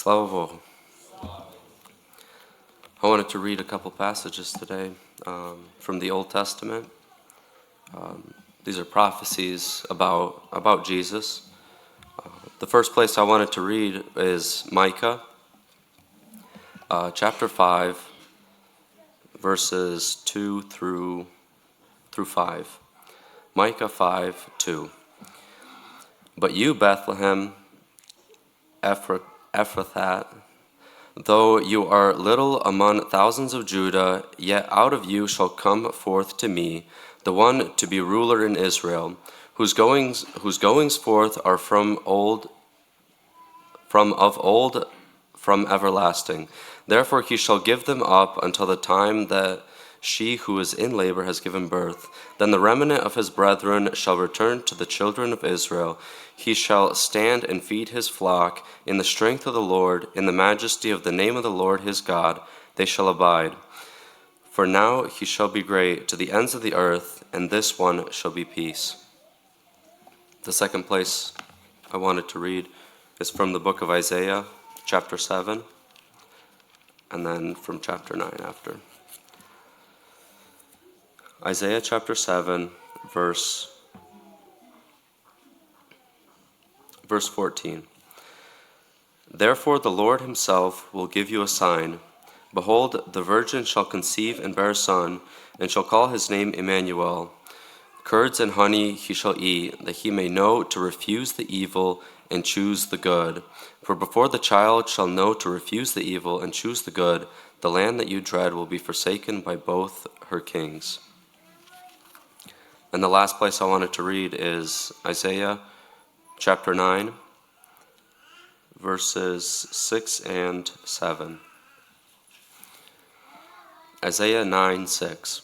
Slava Bohu. I wanted to read a couple passages today from the Old Testament. These are prophecies about Jesus. The first place I wanted to read is Micah, chapter 5, verses 2 through 5. Micah 5:2. But you, Bethlehem, Ephrathah, though you are little among thousands of Judah, yet out of you shall come forth to me the one to be ruler in Israel, whose goings forth are from everlasting. Therefore he shall give them up until the time that she who is in labor has given birth. Then the remnant of his brethren shall return to the children of Israel. He shall stand and feed his flock in the strength of the Lord, in the majesty of the name of the Lord his God. They shall abide. For now he shall be great to the ends of the earth, and this one shall be peace. The second place I wanted to read is from the book of Isaiah, chapter 7, and then from chapter 9 after. Isaiah chapter 7, verse 14. Therefore the Lord himself will give you a sign. Behold, the virgin shall conceive and bear a son, and shall call his name Emmanuel. Curds and honey he shall eat, that he may know to refuse the evil and choose the good. For before the child shall know to refuse the evil and choose the good, the land that you dread will be forsaken by both her kings. And the last place I wanted to read is Isaiah chapter 9, verses 6 and 7. Isaiah 9:6.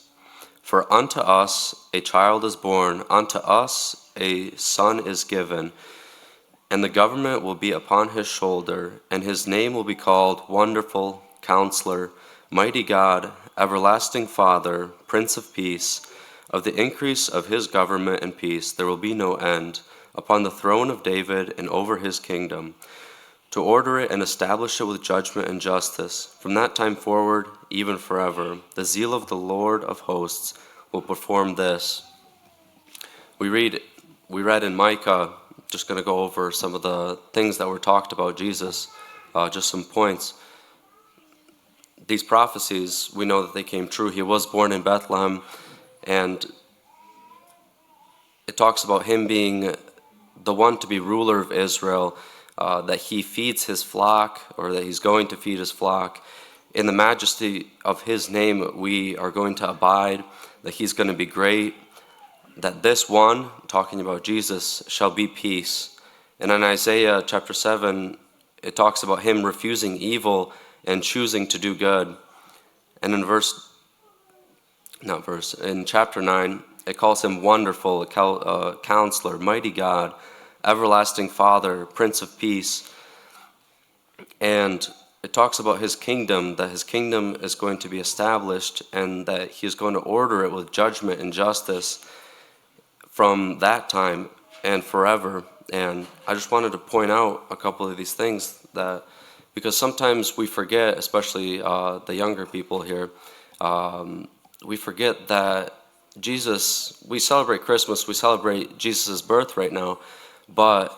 For unto us a child is born, unto us a son is given, and the government will be upon his shoulder, and his name will be called Wonderful, Counselor, Mighty God, Everlasting Father, Prince of Peace. Of the increase of his government and peace there will be no end, upon the throne of David and over his kingdom, to order it and establish it with judgment and justice. From that time forward, even forever, the zeal of the Lord of hosts will perform this. We read in Micah, just going to go over some of the things that were talked about Jesus, just some points. These prophecies, we know that they came true. He was born in Bethlehem, and it talks about him being the one to be ruler of Israel, that he feeds his flock, or that he's going to feed his flock. In the majesty of his name we are going to abide, that he's going to be great, that this one, talking about Jesus, shall be peace. And in Isaiah chapter 7, it talks about him refusing evil and choosing to do good. And in chapter 9, it calls him Wonderful, Counselor, Mighty God, Everlasting Father, Prince of Peace. And it talks about his kingdom, that his kingdom is going to be established, and that he is going to order it with judgment and justice from that time and forever. And I just wanted to point out a couple of these things, that because sometimes we forget, especially the younger people here, we forget that Jesus, we celebrate Christmas, we celebrate Jesus' birth right now, but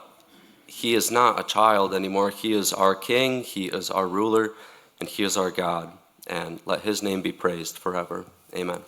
he is not a child anymore. He is our King, he is our ruler, and he is our God. And let his name be praised forever. Amen.